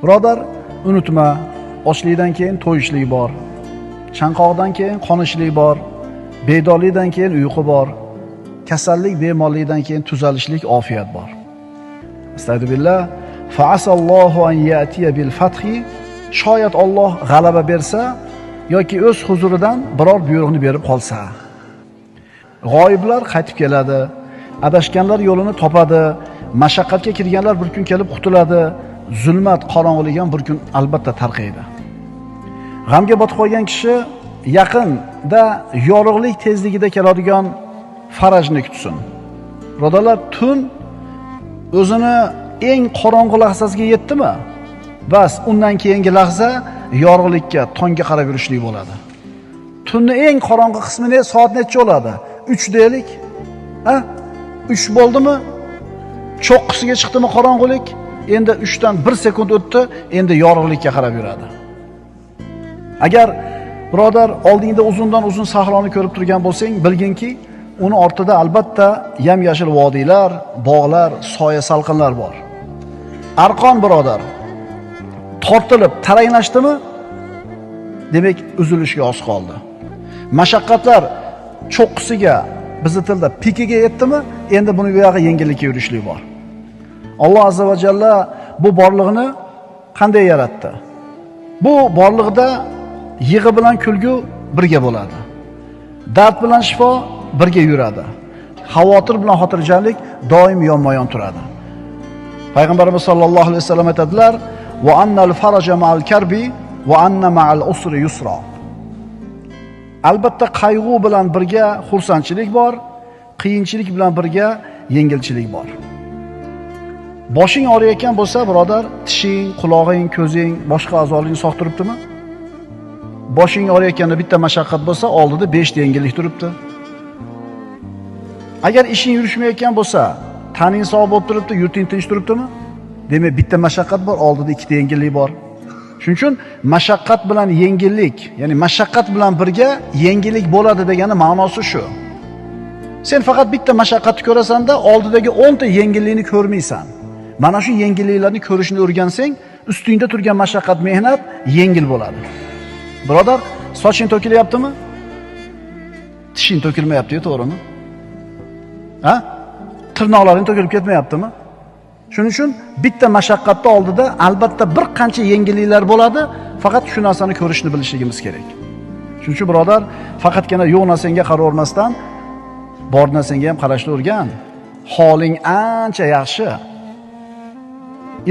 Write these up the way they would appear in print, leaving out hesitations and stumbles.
Birodar, unutma, ochlikdan keyin to'yishlik bor. Chanqoqdan keyin qonishlik bor. Bedorlikdan keyin uyqu bor. Kasallik, bemorlikdan keyin tuzalishlik, ofiyat bor. Astagfirullah. Fa'asallohu an ya'tiya bil fathi. Shoyat Alloh g'alaba bersa yoki o'z huzuridan biror buyruqni berib qolsa. G'oyiblar qaytib keladi. Adashganlar yo'lini topadi. Mashaqqatga kirganlar bir kun kelib qutuladi. Zulmat, qorong'ulik ham bir kun albatta tarqaydi. G'amga botib qolgan kishi yaqinda yorug'lik tezligida keladigan farajni kutsin. Birodarlar, tun o'zini eng qorong'u lahzasiga yetdimi? Bas, undan keyingi lahza yorug'likka, tongga qarab yurishlik bo'ladi. Tunni eng qorong'u qismi ne? Soat necha bo'ladi? 3 deylik. 3 bo'ldimi? Cho'qqisiga chiqdimi qorong'ulik? Endi 3 dan 1 sekund o'tdi, endi yorug'likka qarab yuradi. Agar birodar oldingda uzundan uzun sahroni ko'rib turgan bo'lsang, bilginki, uni ortida albatta yam-yashil vodiylar, bog'lar, soya salqinlar bor. Arqon birodar tortilib taranglashdimi? Demak, uzilishga oz qoldi. Mashaqqatlar cho'qqisiga, bizi tilda pikiga yetdimi? Endi buni bu yog'i yengillikka yurishlik bor. Alloh azza va jalla bu borliqni qanday yaratdi? Bu borliqda yig'i bilan kulgu birga bo'ladi. Dard bilan shifo birga yuradi. Xavotir bilan xotirjamlik doim yonma-yon turadi. Payg'ambarimiz sollallohu alayhi vasallam aytadilar: "Va annal faraja ma'al karbi va anna ma'al usri yusra." Albatta qayg'u bilan birga xursandchilik bor, qiyinchilik bilan birga yengilchilik bor. Boshing og'riyotgan bo'lsa, birodar, tishing, qulog'ing, ko'zing, boshqa a'zolaring sog' turibdimi? Boshing og'riyotganda bitta mashaqqat bo'lsa, oldida 5 ta yengillik turibdi. Agar ishing yurishmayotgan bo'lsa, taning sog' bo'lib turibdi, yurting tinch turibdimi? Demak, bitta mashaqqat bor, oldida 2 ta yengillik bor. Shuning uchun mashaqqat bilan yengillik, ya'ni mashaqqat bilan birga yengillik bo'ladi degani ma'nosi shu. Sen faqat bitta mashaqqatni ko'rasan-da, oldidagi 10 ta yengillikni ko'rmaysan. Mana shu yengilliklarni ko'rishni o'rgansang, ustingda turgan mashaqqat, mehnat yengil bo'ladi. Birodar, soching to'kilyaptimi? Tishing to'kilmayapti-ku, to'g'rimi? Tirnoqlaring to'kilib ketmayaptimi? Shuning uchun bitta mashaqqatning oldida albatta bir qancha yengilliklar bo'ladi, faqat shu narsani ko'rishni bilishligimiz kerak. Shuning uchun birodar, faqatgina yo'q narsaga qaravermasdan, bor narsaga ham qarashni o'rgan. Holing ancha yaxshi.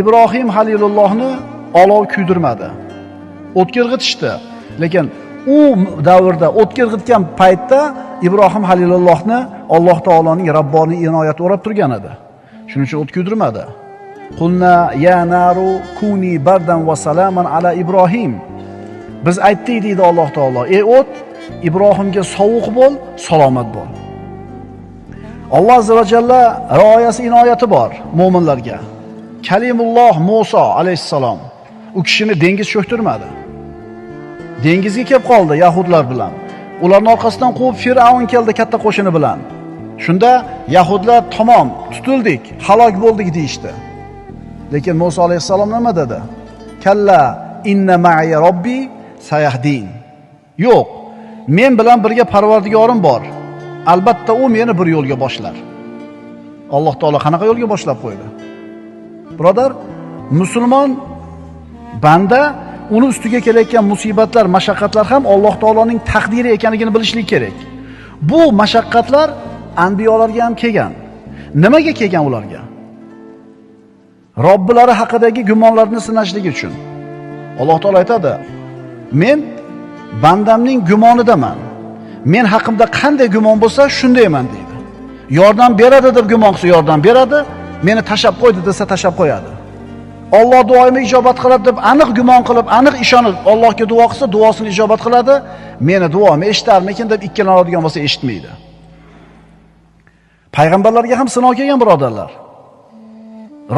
Ibrohim Halilullohni olov kuydirmadi. O'tkirg'itishdi. Lekin u davrda o'tkirg'itgan paytda Ibrohim Halilullohni Alloh taoloning Rabboniy inoyati o'rab turgan edi. Shuning uchun o't kuydirmadi. Qulna ya naru kuni bardan va salaman ala Ibrohim. Biz aytdik deydi Alloh taolo, ey o't, Ibrohimga sovuq bo'l, salomat bo'l. Alloh azza va jalla rioyasi, inoyati bor mu'minlarga. Kalimulloh Musa alayhissalom u kishini dengiz cho'ktirmadi. Dengizga kelib qoldi yahudlar bilan. Ularning orqasidan quvib Fir'avn keldi katta qo'shini bilan. Shunda yahudlar tamom tutildik, halok bo'ldik deyishdi. Lekin Musa alayhissalom nima dedi? Kalla inna ma'i robbi sayahdin. Yo'q, men bilan birga Parvardigorim bor. Albatta u meni bir yo'lga boshlar. Alloh taolo qanaqa yo'lga boshlab qo'ydi? Birodar, musulmon banda uni ustiga kelayotgan musibatlar, mashaqqatlar ham Alloh taoloning taqdiri ekanligini bilishlik kerak. Bu mashaqqatlar anbiyolarga ham kelgan. Nimaga kelgan ularga? Robbilari haqidagi gumonlarini sinashlik uchun. Alloh taolo aytadi: "Men bandamning gumonidaman. Men haqimda qanday gumon bo'lsa, shundayman" deydi. Yordam beradi deb gumon qilsa yordam beradi, meni tashab qo'ydi desa tashab qo'yadi. Alloh duoyimni ijobat qiladi deb aniq gumon qilib, aniq ishonib Allohga duo qilsa, duosini ijobat qiladi. Meni duomni eshitarmikin deb ikkilanadigan bo'lsa eshitmaydi. Payg'ambarlarga ham sinov kelgan birodarlar.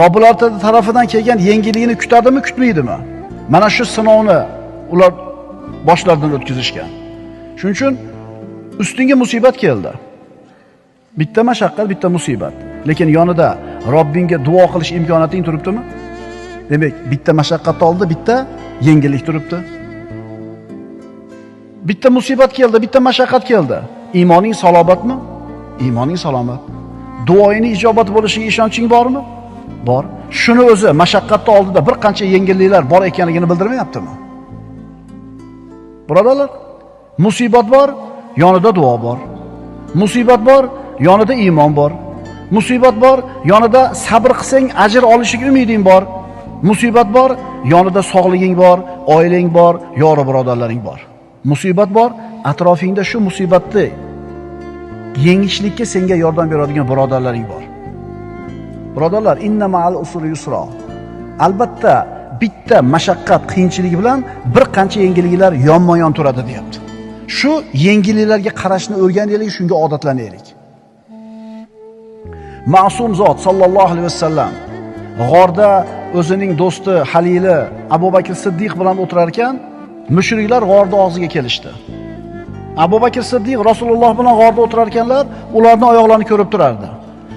Robbilar tarafidan kelgan yengillikni kutadimi, kutmaydimi? Mana shu sinovni ular boshlaridan o'tkazishgan. Shuning uchun ustingga musibat keldi. Bitta mashaqqat, bitta musibat. Lekin yonida Robbingga duo qilish imkoniyating turibdimi? Demak, bitta mashaqqatni oldida bitta yengillik turibdi. Bitta musibat keldi, bitta mashaqqat keldi. Iymoning salobatmi? Iymoning salomat. Duoying ijobat bo'lishiga ishonching bormi? Bor. Shuni o'zi mashaqqatni oldida bir qancha yengilliklar bor ekanligini bildirmayaptimi? Birodarlar, musibat bor, yonida duo bor. Musibat bor, yonida iymon bor. Musibat bor, yonida sabr qilsang ajr olishing umiding bor. Musibat bor, yonida sog'liging bor, oilang bor, yori birodarlaring bor. Musibat bor, atrofingda shu musibatni yengishlikka senga yordam beradigan birodarlaring bor. Birodarlar, inna ma'al usri yusra. Albatta, bitta mashaqqat, qiyinchilik bilan bir qancha yengilliklar yonma-yon turadi, deyapti. Shu yengilliklarga qarashni o'rganaylik, shunga odatlanaylik. Ma'sum zot sallallohu alayhi vasallam g'orda o'zining do'sti Halili Abu Bakr Siddiq bilan o'tirar ekan, mushriklar g'orda og'ziga kelishdi. Abu Bakr Siddiq Rasululloh bilan g'orda o'tirar ekanlar, ularning oyoqlarini ko'rib turardi.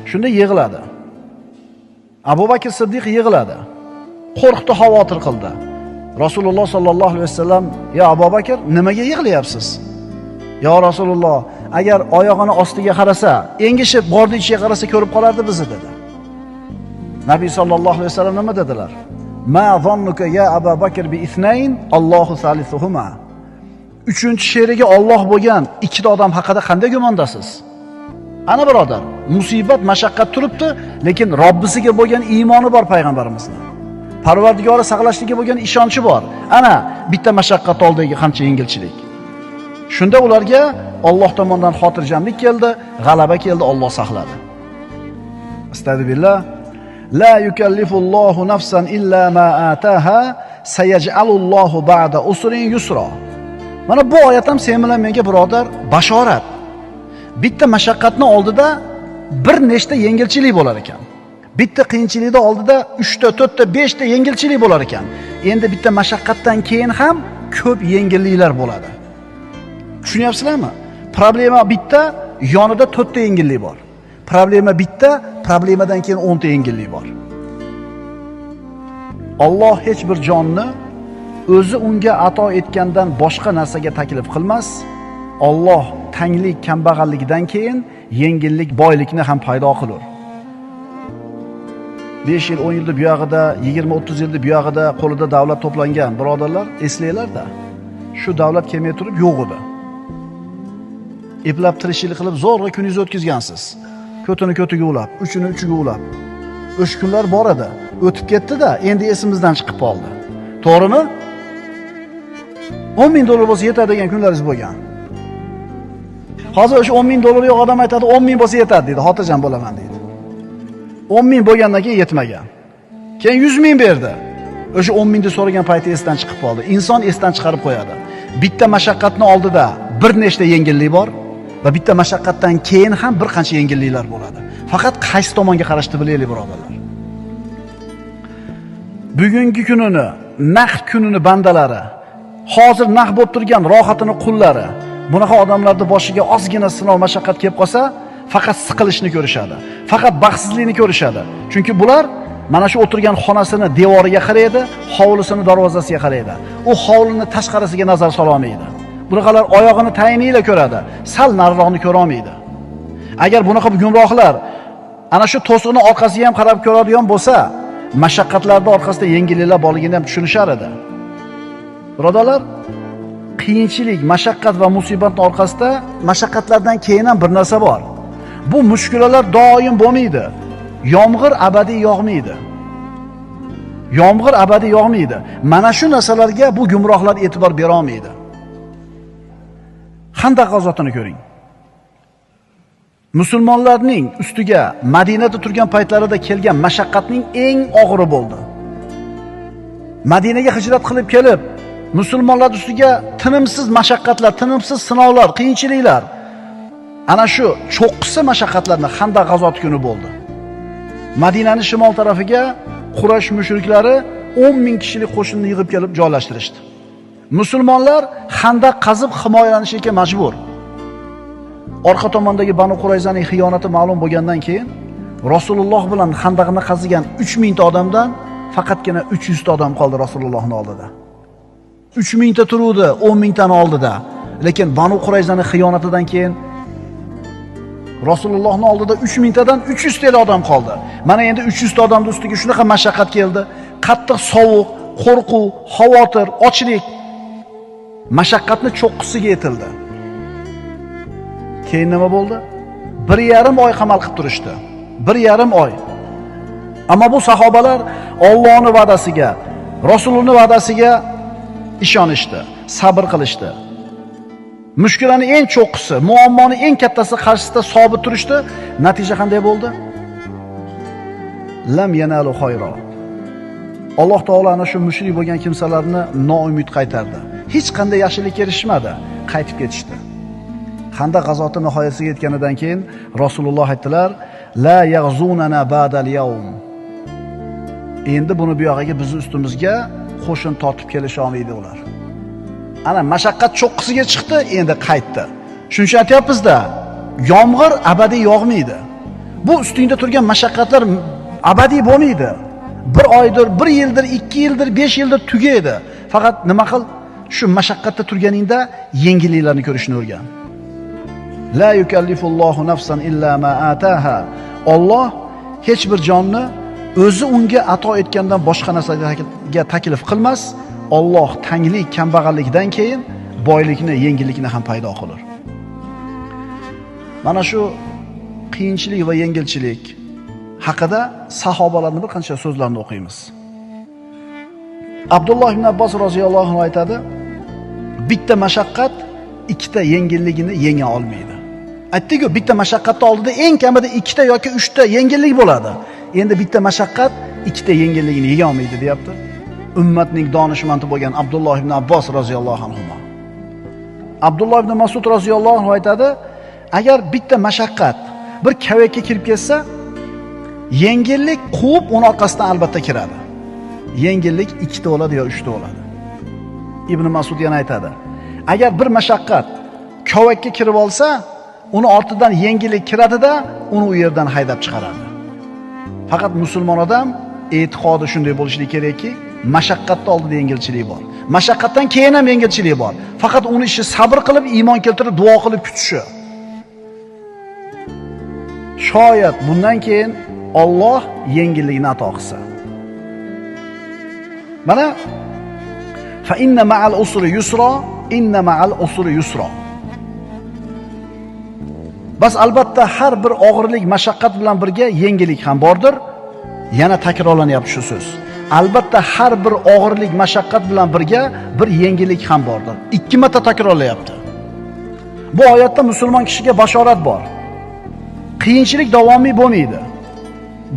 Shunda yig'ladi. Abu Bakr Siddiq yig'ladi. Qo'rqdi, xavotir qildi. Rasululloh sallallohu alayhi vasallam: "Ya Abu Bakr, nimaga yig'layapsiz?" "Ya Rasululloh, agar oyog'ini ostiga qarasa, engishib g'orning ichiga qarasa ko'rib qolardi bizni", dedi. Nabiy sallallohu alayhi vasallam nima dedilar? "Ma zannuka ya Abu Bakr bi ithnayn, Allohu salisuhuma." Uchinchi sherigi Alloh bo'lgan ikkita odam haqida qanday gumondasiz? Ana birodar, musibat, mashaqqat turibdi, lekin Robbisiga bo'lgan iymoni bor payg'ambarimizning. Parvardigori saqlashligiga bo'lgan ishonchi bor. Ana bitta mashaqqat oldidagi qancha yengilchilik. Shunda ularga Alloh tomonidan xotirjamlik keldi, g'alaba keldi, Alloh saqladi. Astagfirullah. La yukallifullohu nafsan illa ma ataha, sayaj'alullohu ba'da usrin yusra. Mana bu oyat ham sen bilan menga birodar bashorat. Bitta mashaqqatning oldida bir nechta yengilchilik bo'lar ekan. Bitta qiyinchilikning oldida 3 ta, 4 ta, 5 ta yengilchilik bo'lar ekan. Endi bitta mashaqqatdan keyin ham ko'p yengilliklar bo'ladi. Tushunyapsizlarmi? Problema bitta, yonida 4 ta yengillik bor. Problema bitta, problemadan keyin 10 ta yengillik bor. Alloh hech bir jonni o'zi unga ato etgandan boshqa narsaga taklif qilmas. Alloh tanglik, kambag'allikdan keyin yengillik, boylikni ham paydo qilur. 5 yil, 10 yilda buyog'ida, 20-30 yilda buyog'ida qo'lida davlat to'plangan birodarlar, eslanglar-da. Shu davlat kelmay turib yo'q edi. Eplab tirishchilik qilib zo'rg'a kuningizni o'tkazgansiz. Ko'tini ko'tiga ulab, uchini uchiga ulab. O'sha kunlar bor edi. O'tib ketdi-da, endi esimizdan chiqib qoldi. To'g'rimi? 10 ming dollar bo'lsa yetadi degan kunlaringiz bo'lgan. Hozir o'sha 10 ming dollar yo'q odam aytadi, 10 ming bo'lsa yetadi deydi, xotirjam bo'laman deydi. 10 ming bo'lgandan keyin yetmagan. Keyin 100 ming berdi. O'sha 10 mingni so'ragan payti esdan chiqib qoldi. Inson esdan chiqarib qo'yadi. Bitta mashaqqatning oldida bir nechta yengillik bor va bitta mashaqqatdan keyin ham bir qancha yengilliklar bo'ladi. Faqat qaysi tomonga qarashni bilaylik, birodarlar. Bugungi kunini, naqd kunini bandalari, hozir naqd bo'lib turgan rohatini qullari, bunaqa odamlarning boshiga ozgina sinov, mashaqqat kelib qolsa, faqat siqilishni ko'rishadi. Faqat baxtsizlikni ko'rishadi. Chunki bular mana shu o'tirgan xonasini devoriga qaraydi, hovlisini darvozasiga qaraydi. U hovlining tashqarisiga nazar sola olmaydi. Bunaqalar oyog'ini tayinlilar ko'radi, sal nariroqni ko'ra olmaydi. Agar bunaqa gumrohlar ana shu to'siqning orqasiga ham qarab ko'radigan bo'lsa, mashaqqatlarning orqasida yengilliklar borligini ham tushunishar edi. Birodarlar, qiyinchilik, mashaqqat va musibatning orqasida mashaqqatlardan keyin ham bir narsa bor. Bu mushkulalar doim bo'lmaydi. Yomg'ir abadiy yog'maydi. Yomg'ir abadiy yog'maydi. Mana shu narsalarga bu gumrohlar e'tibor bera olmaydi. Xandaq g'azotini ko'ring. Musulmonlarning ustiga Madinada turgan paytlarida kelgan mashaqqatning eng og'iri bo'ldi. Madinaga hijrat qilib kelib, musulmonlar ustiga tinimsiz mashaqqatlar, tinimsiz sinovlar, qiyinchiliklar, ana shu cho'qqisi mashaqqatlarni Xandaq g'azoti kuni bo'ldi. Madinaning shimol tarafiga Quraysh mushriklari 10 ming kishilik qo'shinni yig'ib kelib joylashtirishdi. Musulmonlar Xandaq qazib himoyalanishga majbur. Orqa tomondagi Banu Qurayzaning xiyonati ma'lum bo'lgandan keyin Rasululloh bilan Xandaqni qazigan 3 mingta odamdan faqatgina 300 ta odam qoldi Rasulullohning oldida. 3000 ta turuvdi 10 mingtani oldida. Lekin Banu Qurayzaning xiyonatidan keyin Rasulullohning oldida 3000 tadan 300 ta odam qoldi. Mana endi 300 ta odamning ustiga shunaqa mashaqqat keldi. Qattiq sovuq, qo'rquv, xavotir, ochlik mashaqqatni cho'qqisiga yetildi. Keyin nima bo'ldi? 1,5 oy qamal qilib turishdi. 1,5 oy. Ammo bu sahobalar Allohning va'dasiga, Rasulullohning va'dasiga ishonishdi, sabr qilishdi. Mushkulani eng cho'qqisi, muammoni eng kattasi qarshisida sobit turishdi. Natija qanday bo'ldi? Lam yanalu khayro. Alloh taolo ana shu mushrik bo'lgan kimsalarni noumid qaytardi. Hech qanday yaxshilikka erishmadi, qaytib ketishdi. Xandaq g'azoti nihoyasiga yetganidan keyin Rasululloh aytdilar: "La yaghzunana ba'dal yawm." Endi buni bu yog'iga bizni ustimizga qo'shin tortib kelisha olmaydi ular. Ana mashaqqat cho'qqisiga chiqdi, endi qaytdi. Shuning uchun aytyapmiz-da, yomg'ir abadiy yog'maydi. Bu ustingda turgan mashaqqatlar abadiy bo'lmaydi. 1 oydir, 1 yildir, 2 yildir, 5 yildir tugaydi. Faqat nima qil? Shu mashaqqatda turganingda yengilliklarni ko'rishni o'rgan. La yukallifullohu nafsan illa ma ataha. Alloh hech bir jonni o'zi unga ato etgandan boshqa narsaga taklif qilmas. Alloh tanglik, kambag'allikdan keyin boylikni, yengillikni ham paydo qilar. Mana shu qiyinchilik va yengilchilik haqida sahobalarning bir qancha so'zlarini o'qiymiz. Abdulloh ibn Abbos roziyallohu anhu aytadi: "Bitta mashaqqat ikkita yengilligini yenga olmaydi." Aytdik-ku, bitta mashaqqatning oldida eng kamida 2 ta yoki 3 ta yengillik bo'ladi. Endi bitta mashaqqat ikkita yengilligini yega olmaydi, deyapti. Ummatning donishmandi bo'lgan Abdulloh ibn Abbos roziyallohu anhu. Abdulloh ibn Mas'ud roziyallohu anhu aytadi: "Agar bitta mashaqqat bir kavakka kirib ketsa, yengillik quvib uni orqasidan albatta kiradi. Yengillik 2 ta bo'ladi yo 3 ta bo'ladi." Ibn Mas'ud yana aytadi: "Agar bir mashaqqat kavakka kirib olsa, uni ortidan yengillik kiradi-da, uni u yerdan haydab chiqaradi." Faqat musulmon odam e'tiqodi shunday bo'lishi kerakki, mashaqqatning oldida yengilchilik bor. Mashaqqatdan keyin ham yengilchilik bor. Faqat uni ishi sabr qilib, iymon keltirib, duo qilib kutishi. Shoyat bundan keyin Alloh yengillikni ato qilsa. Mana fa inna ma'al usri yusra, inna ma'al usri yusra. Bas albatta har bir og'irlik, mashaqqat bilan birga yengillik ham bordir. Yana takrorlanyapti shu so'z. Albatta har bir og'irlik, mashaqqat bilan birga bir yengillik ham bordir. 2 marta takrorlayapti. Bu oyatda musulmon kishiga bashorat bor. Qiyinchilik davomiy bo'lmaydi.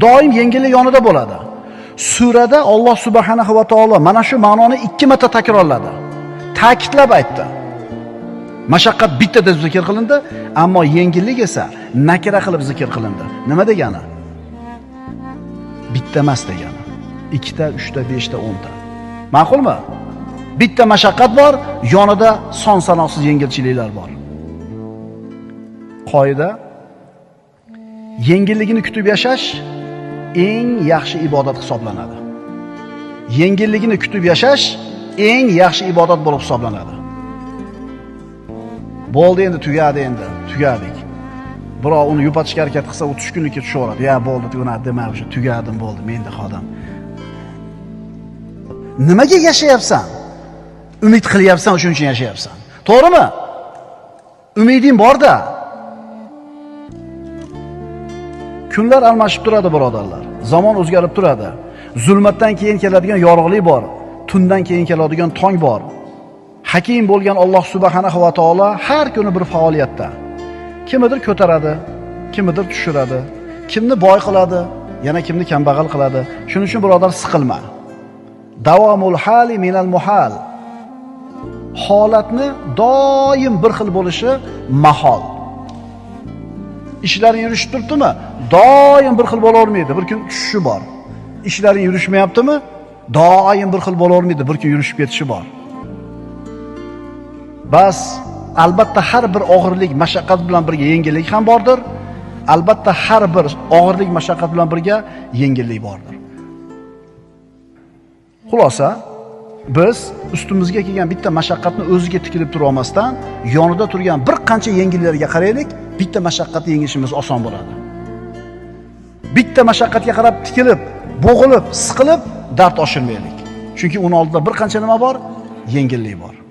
Doim yengillik yonida bo'ladi. Surada Alloh subhanahu va taolo mana shu ma'noni 2 marta takrorladi. Ta'kidlab aytdi. Mashaqqat bitta deb zikr qilindi, ammo yengillik esa nakira qilib zikr qilindi. Nima degani? Bitta emas degani. 2 ta, 3 ta, 5 ta, 10 ta. Ma'qulmi? Bitta mashaqqat bor, yonida son sanoqsiz yengilchiliklar bor. Qoida: yengilligini kutib yashash eng yaxshi ibodat hisoblanadi. Yengilligini kutib yashash eng yaxshi ibodat bo'lib hisoblanadi. Bo'ldi endi, tugadi endi, tugadik. Biroq uni yupatishga harakat qilsa, u tushkunlikka tushaveradi. Ya bo'ldi, tugadi demay o'sha tugadim, bo'ldi, menda xodim. Nimaga yashayapsan? Umid qilyapsan, shuning uchun yashayapsan. To'g'rimi? Umiding bor-da. Kunlar almashib turadi, birodarlar. Zamon o'zgarib turadi. Zulmatdan keyin keladigan yorug'lik bor. Tundan keyin keladigan tong bor. Hakim bo'lgan Alloh subhanahu va taolo har kuni bir faoliyatda. Kimnidir ko'taradi, kimnidir tushiradi, kimni boy qiladi, yana kimni kambag'al qiladi. Shuning uchun birodar siqilma. Davomul hali minal muhal. Holatni doim bir xil bo'lishi mahol. Ishlaring yurishib turibdimi? Doim bir xil bo'lavermaydi. Bir kun tushishi bor. Ishlaring yurishmayaptimi? Doim bir xil bo'lavermaydi. Bir kun yurishib ketishi bor. Bas, albatta har bir og'irlik, mashaqqat bilan birga yengillik ham bordir. Albatta har bir og'irlik, mashaqqat bilan birga yengillik bordir. Xulosa, biz ustimizga kelgan bitta mashaqqatni o'ziga tikilib tura olmasdan, yonida turgan bir qancha yengillarga qaraylik, bitta mashaqqatni yengishimiz oson bo'ladi. Bitta mashaqqatga qarab tikilib, bo'g'ilib, siqilib dard oshirmaylik. Chunki uni oldida bir qancha nima bor? Yengillik bor.